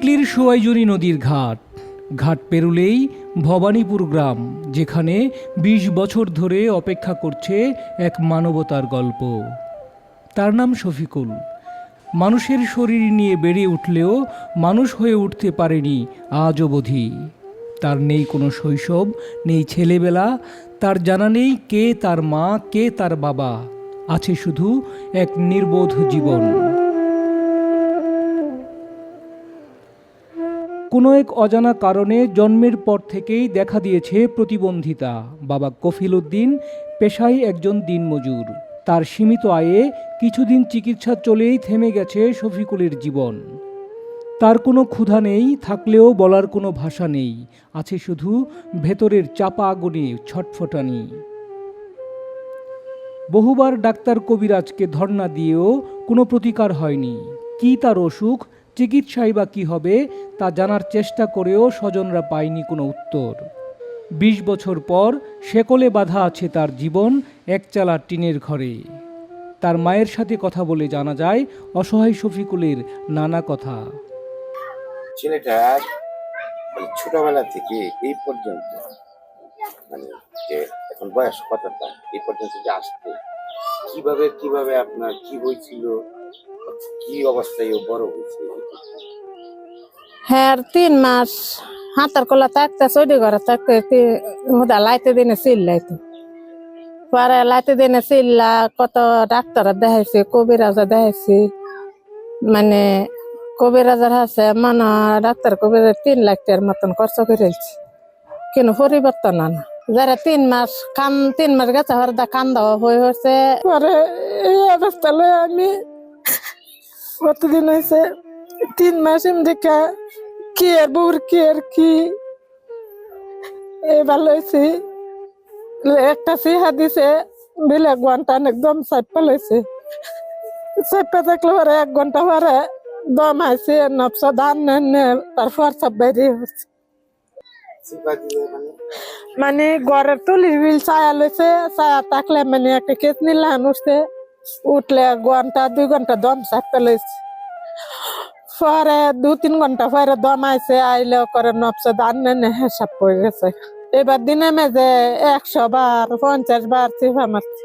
টিকলির সোয়াইজনী নদীর ঘাট, ঘাট পেরুলেই ভবানীপুর গ্রাম, যেখানে ২০ বছর ধরে অপেক্ষা করছে এক মানবতার গল্প। তার নাম শফিকুল। মানুষের শরীর নিয়ে বেড়ে উঠলেও মানুষ হয়ে উঠতে পারেনি আজ অবধি। তার নেই কোনো শৈশব, নেই ছেলেবেলা, তার জানা নেই কে তার মা, কে তার বাবা। আছে শুধু এক নির্বোধ জীবন। কোনো এক অজানা কারণে জন্মের পর থেকেই দেখা দিয়েছে প্রতিবন্ধিতা। বাবা কফিল উদ্দিন পেশায় একজন দিনমজুর। তার সীমিত আয়ে কিছুদিন চিকিৎসা চলেই থেমে গেছে শফিকুলের জীবন। তার কোনো ক্ষুধা নেই, থাকলেও বলার কোনো ভাষা নেই। আছে শুধু ভেতরের চাপা আগুনে ছটফটানি। বহুবার ডাক্তার কবিরাজকে ধর্ণা দিয়েও কোনো প্রতিকার হয়নি। কি তার অসুখ, চিকিৎসাই বা কী হবে তা জানার চেষ্টা করেও স্বজনরা পায়নি কোনো উত্তর। ২০ বছর পর শেকলে বাঁধা আছে তার জীবন একচালা টিনের ঘরে। তার মায়ের সাথে কথা বলে জানা যায় অসহায় শফিকুলের নানা কথা। ছেলেটার ছোটবেলা থেকে এই পর্যন্ত, মানে যে এখন বয়স কতটা, এই পর্যন্ত যে আসতে কিভাবে কিভাবে আপনার কি হয়েছিল, কি অবস্থায় ও বড় হয়েছিল? হ্যাঁ, 3 মাস হাতার কলা থাকতে চৌদি ঘরে থাকতে হুদা লাইতে দিনে চিল্লাইতো। পরে লাইতে দিনে চিল্লা কত ডাক্তার দেখাইছে, কবিরাজা দেখাইছি, মানে কবিরাজার আছে মানে ডাক্তার কবিরাজ 3 লাখ টাকার মতন খরচ করেছি, কিন্তু পরিবর্তন না। যারা 3 মাস গেছে হরদা কান্দা হয়ে হচ্ছে। পরে এই অবস্থা লয়ে আমি কতদিন হয়েছে 3 মাস এমনি কি আর বউর কি আর কি এবার লইছি। একটা সিহা দিছে বিলে ঘন্টা একদম চাপা লইছে। চাপা থাকলে পরে 1 ঘন্টা পরে দম আইছে, নবসা ধান তারপর সব বাইরে হচ্ছে। মানে ঘরের তুলির বিল ছায়া লইছে, ছায়া থাকলে মানে একটা কেস নিলাম উঠছে, উঠলে 1-2 ঘন্টা দম চাপা লইছে। পরে 2-3 ঘন্টা পরে দম আইছে, আইলে করে নবসা ধান হিসাব পড়ে গেছে। এবার দিনে মেজে 100 বার 50 বার চিফা মারছে।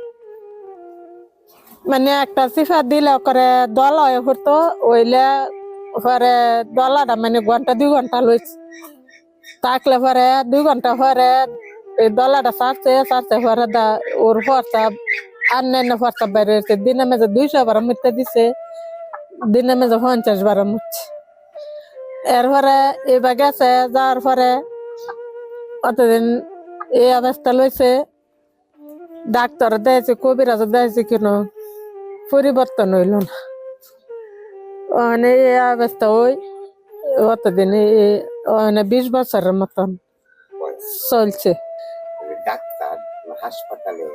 মানে একটা চিফা দিলে করে দলা হয়ে পড়তো, ওইলে পরে দলাটা মানে 1-2 ঘন্টা লইছে। থাকলে পরে 2 ঘন্টা পরে এই দলাটা ছাড়ছে পরে ওর ফর্সা অন্যান্য ফর্সা বাইরে হয়েছে। দিনে মেজে 200 বার মিথ্যা দিছে, দিনে মেজে 50 বার মুচ্ছে। এরপরে এবার গেছে, যাওয়ার পরে অতদিন এই অবস্থা লইছে। ডাক্তার দিয়েছে, কবিরাজ দিয়েছে, কিন্তু পরিবর্তন হইল না। মানে এই অবস্থা ওই অতদিন 20 বছরের মতন চলছে। ডাক্তার হাসপাতালে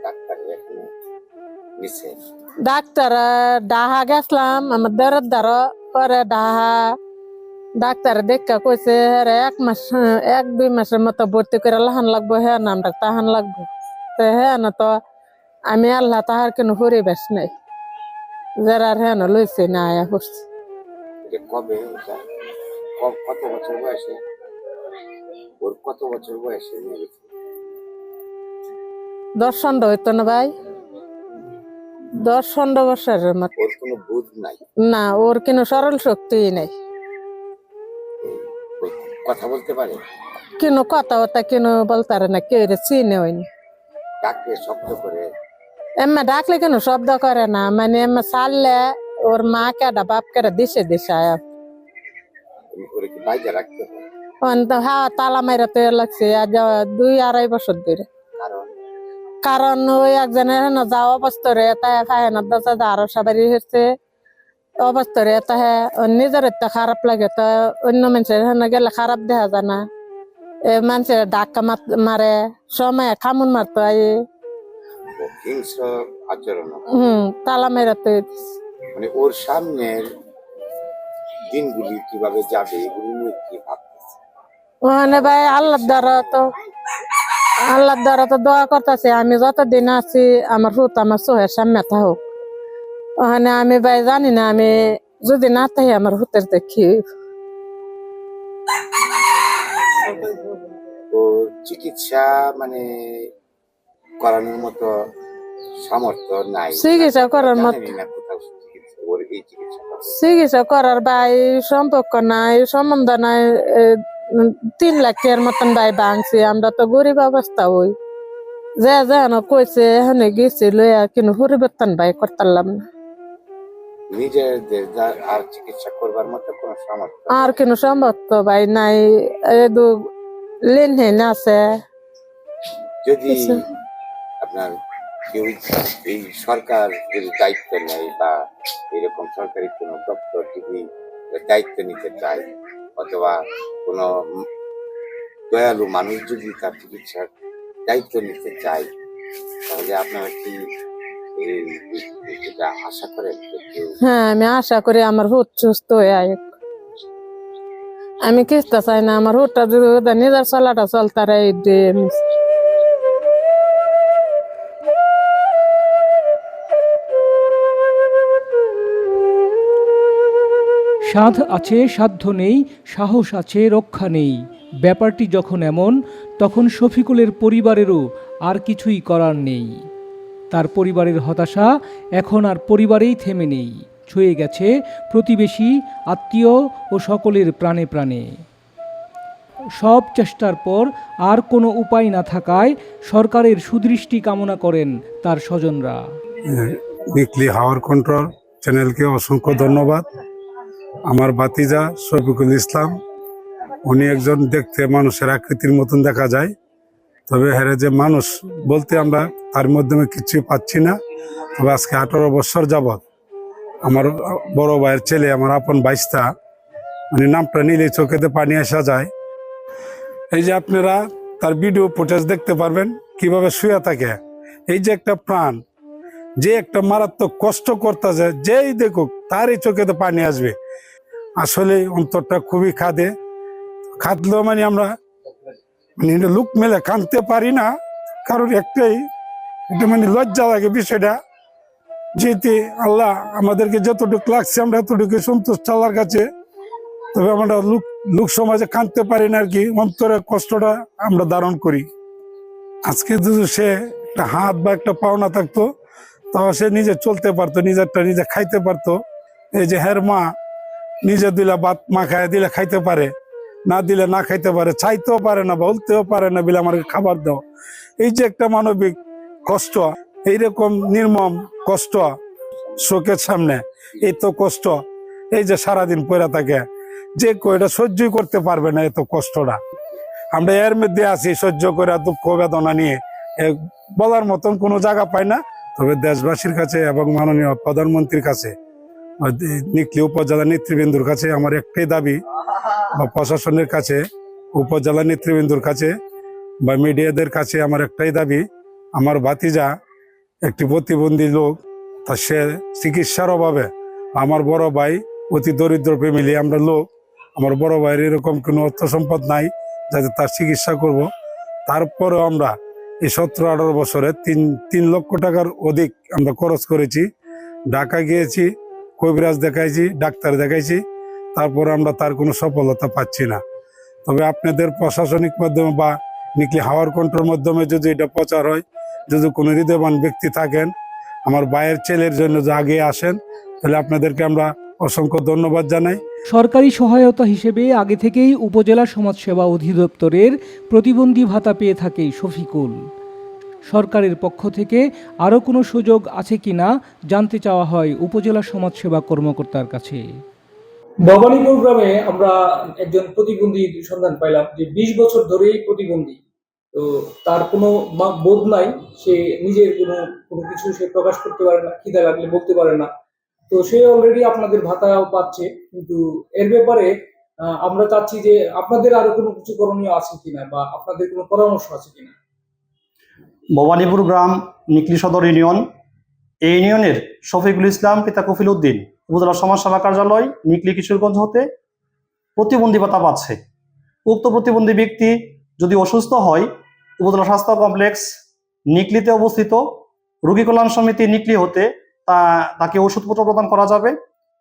ডাক্তার এখানে নিছে, ডাক্তার ডাহা গেছিলাম আমার দেড়ের দ্বারা। পরে ডাহা ডাক্তার দেখা কইছে 1-2 মাসের মতো ভর্তি করে লাহান লাগবো, হ্যাঁ না আমরা তাহান লাগবো। তো হ্যাঁ না, তো আমি আল্লাহ তাহার কোনো পরিবেশ নাই, যারা হ্যাঁ না লইছে না আয়া করছে। কবে কত বছর বয়সে, ওর কত বছর বয়সে নিয়ে গেছে? দর্শনটা হইতো না ভাই, 10-15 বছরের মতো। ওর কোনো বুধ নাই? না, ওর কোনো সরল শক্তি নাই। কথা বলতে পারে? কোনো কথাবার্তা কোনো বলতে পারে না, কেউ চিনে হয়নি। ডাকলে শব্দ করে? এমা ডাকলে কোনো শব্দ করে না, মানে এমা চাললে ওর মা কেডা বাপ কেডা দিশে আয়া। ওরে কি বাইরে রাখতে হয়? হ্যাঁ, তালা মাইরাতে লাগছে আজ 2-2.5 বছর ধরে। কারণ ওই একজনের যা অবস্থা রে তাই খায় না, আরো সবারই হচ্ছে অবস্থা রে তাই নিজের তো খারাপ লাগে, তো অন্য মানুষের গেলে খারাপ দেখা যায় না। মানুষের ডাক্কা মারে, সময় খামুন মারতো আচরণ। তালা মেরাতে। মানে ওর সামনের দিনগুলি কিভাবে যাবে এগুলি নিয়ে কি ভাবতেছে? ওখানে ভাই আল্লাহর দ্বারা তো দোয়া করতেছে, আমি যতদিন আছি আমার হুত আমার চোখের সামনে থাকুক। ওখানে আমি ভাই জানি না, আমি যদি না থাকি আমার হুতের দেখি চিকিৎসা মানে করানোর মতো সামর্থ্য নাই, চিকিৎসা করার মতো জানেনই না কোথাও চিকিৎসা ওর এই চিকিৎসা করবে। চিকিৎসা করার ভাই সম্পর্ক নাই, সম্বন্ধ নাই। 3 লাখ টাকার মতন ভাই ভাঙছি, আমরা তো গরিব অবস্থা হই। যে যেন কইছে এখানে গেছি লইয়া, কিন্তু পরিবর্তন ভাই করতাম না। নিজেদের আর চিকিৎসা করবার মতো কোনো সামর্থ্য আর কোনো সম্পর্ক ভাই নাই। এদু লেনহেন আছে। যদি আপনার কেউ এই সরকার যদি দায়িত্ব নেয় বা এরকম সরকারি কোনো দপ্তর যদি দায়িত্ব নিতে চায়, অথবা কোনো দয়ালু মানুষ যদি তার চিকিৎসার দায়িত্ব নিতে চায়, তাহলে আপনারা কি এটা আশা করেন যে কেউ? হ্যাঁ, আমি আশা করি আমার হুট সুস্থ হয়ে আয়। আমি কিস্তা চাই না, আমার হুটটা যদি নিজের চলাটা চলতারে। সাধ আছে সাধ্য নেই, সাহস আছে রক্ষা নেই। ব্যাপারটি যখন এমন, তখন শফিকুলের পরিবারেরও আর কিছুই করার নেই। তার পরিবারের হতাশা এখন আর পরিবারেই থেমে নেই, ছুঁয়ে গেছে প্রতিবেশী, আত্মীয় ও সকলের প্রাণে প্রাণে। সব চেষ্টার পর আর কোনো উপায় না থাকায় সরকারের সুদৃষ্টি কামনা করেন তার স্বজনরা। নিকলি হাওয়ার কন্ট্রোল চ্যানেলকে অসংখ্য ধন্যবাদ। আমার ভাতিজা শফিকুল ইসলাম, উনি একজন দেখতে মানুষের আকৃতির মতন দেখা যায়, তবে হেরে যে মানুষ বলতে আমরা তার মাধ্যমে কিছুই পাচ্ছি না। তবে আজকে 18 বছর যাবৎ আমার বড় ভাইয়ের ছেলে, আমার আপন ভাইস্তা, মানে নামটা নিলে চোখেতে পানি আসা যায়। এই যে আপনারা তার ভিডিও ফুটেজ দেখতে পারবেন কিভাবে শুয়ে থাকে। এই যে একটা প্রাণ, যে একটা মারাত্মক কষ্ট করতেছে, যেই দেখুক তারই চোখেতে পানি আসবে। আসলে অন্তরটা খুবই খাদলেও মানে আমরা মানে লুক মেলে কাঁদতে পারি না, কারণ একটাই এটা মানে লজ্জা লাগে বিষয়টা। যেতে আল্লাহ আমাদেরকে যতটুকু লাগছে আমরা এতটুকু সন্তুষ্ট আল্লাহর কাছে। তবে আমরা লোক সমাজে কাঁদতে পারি না আর কি, অন্তরের কষ্টটা আমরা ধারণ করি। আজকে যদি সে একটা হাত বা একটা পাও না থাকতো, তাও সে নিজে চলতে পারতো, নিজেরটা নিজে খাইতে পারতো। এই যে হের মা নিজে দিলে ভাত মাখায় দিলে খাইতে পারে, না দিলে না খাইতে পারে, চাইতেও পারে না, বলতেও পারে না বলে আমাকে খাবার দাও। এই যে একটা মানবিক কষ্ট, এইরকম নির্মম কষ্ট চোখের সামনে, এই তো কষ্ট, এই যে সারাদিন পড়ে থাকে, যে এটা সহ্যই করতে পারবে না এত কষ্টটা। আমরা এর মধ্যে আছি সহ্য করে দুঃখ বেদনা নিয়ে, বলার মতন কোনো জায়গা পাই না। তবে দেশবাসীর কাছে এবং মাননীয় প্রধানমন্ত্রীর কাছে, নিকলি উপজেলা নেতৃবৃন্দুর কাছে আমার একটাই দাবি, বা প্রশাসনের কাছে, উপজেলা নেতৃবৃন্দুর কাছে বা মিডিয়াদের কাছে আমার একটাই দাবি, আমার ভাতিজা একটি প্রতিবন্ধী লোক, তা সে চিকিৎসার অভাবে, আমার বড় ভাই অতি দরিদ্র ফ্যামিলি আমরা লোক, আমার বড় ভাইয়ের এরকম কোনো অর্থ সম্পদ নাই যাতে তার চিকিৎসা করব। তারপরেও আমরা এই 17-18 বছরে 3 লক্ষ টাকার অধিক আমরা খরচ করেছি। ঢাকা গিয়েছি, কবিরাজ দেখাইছি, ডাক্তার দেখাইছি, তারপর আমরা তার কোনো সফলতা পাচ্ছি না। তবে আপনাদের প্রশাসনিক মাধ্যমে বা নিকলি হাওয়ার কন্ট্রোল মাধ্যমে যদি এটা প্রচার হয়, যদি কোনো হৃদয়বান ব্যক্তি থাকেন আমার ভাইয়ের ছেলের জন্য যে আগে আসেন, তাহলে আপনাদেরকে আমরা অসংখ্য ধন্যবাদ জানাই। সরকারি সহায়তা হিসেবে আগে থেকেই উপজেলা সমাজসেবা অধিদপ্তরের প্রতিবন্ধী ভাতা পেয়ে থাকে শফিকুল। সরকারের পক্ষ থেকে আরও কোনো সুযোগ আছে কিনা জানতে চাওয়া হয় উপজেলা সমাজসেবা কর্মকর্তার কাছে। ভবানীপুর গ্রামে আমরা একজন প্রতিবন্ধীর সন্ধান পাইলাম, যে 20 বছর ধরেই প্রতিবন্ধী। তো তার কোনো বোধ নাই, সে নিজের কোনো কিছু সে প্রকাশ করতে পারে না, খিদা লাগলে বলতে পারে না। তো সে অলরেডি আপনাদের ভাতাও পাচ্ছে, কিন্তু এর ব্যাপারে আমরা চাচ্ছি যে আপনাদের আরো কোনো কিছু করণীয় আছে কিনা, বা আপনাদের কোনো পরামর্শ আছে কিনা। ভবানীপুর গ্রাম নিকলি সদর ইউনিয়ন, এই ইউনিয়নের শফিকুল ইসলাম পিতা কফিল উদ্দিন উপজেলা সমাজসেবা কার্যালয় নিকলি কিশোরগঞ্জ হতে প্রতিবন্ধী ভাতা পাচ্ছে। উক্ত প্রতিবন্ধী ব্যক্তি যদি অসুস্থ হয়, উপজেলা স্বাস্থ্য কমপ্লেক্স নিকলিতে অবস্থিত রোগী কল্যাণ সমিতি নিকলি হতে তাকে ওষুধপত্র প্রদান করা যাবে।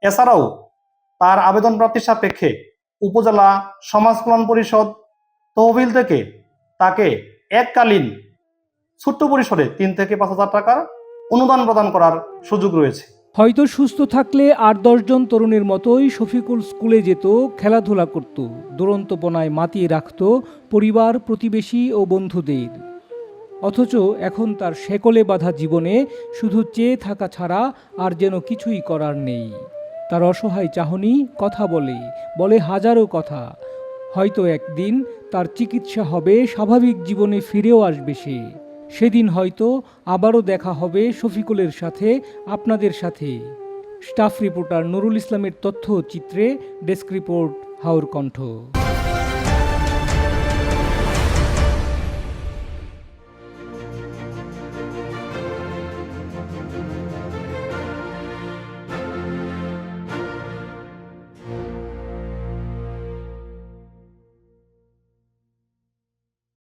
এছাড়াও তার আবেদন প্রাপ্তির সাপেক্ষে উপজেলা সমাজ কল্যাণ পরিষদ তহবিল থেকে তাকে এককালীন ছোট্ট পরিসরে 3 থেকে 5,000 টাকার অনুদান প্রদান করার সুযোগ রয়েছে। হয়তো সুস্থ থাকলে 8-10 জন তরুণের মতোই শফিকুল স্কুলে যেত, খেলাধুলা করত, দুরন্তপনায় মাতিয়ে রাখত পরিবার, প্রতিবেশী ও বন্ধুদের। অথচ এখন তার শেকলে বাঁধা জীবনে শুধু চেয়ে থাকা ছাড়া আর যেন কিছুই করার নেই। তার অসহায় চাহনি কথা বলে হাজারো কথা। হয়তো একদিন তার চিকিৎসা হবে, স্বাভাবিক জীবনে ফিরেও আসবে সে। সেদিন হয়তো আবারও দেখা হবে শফিকুলের সাথে, আপনাদের সাথে। স্টাফ রিপোর্টার নুরুল ইসলামের তথ্য চিত্রে, ডেস্ক রিপোর্ট হাওর কণ্ঠ।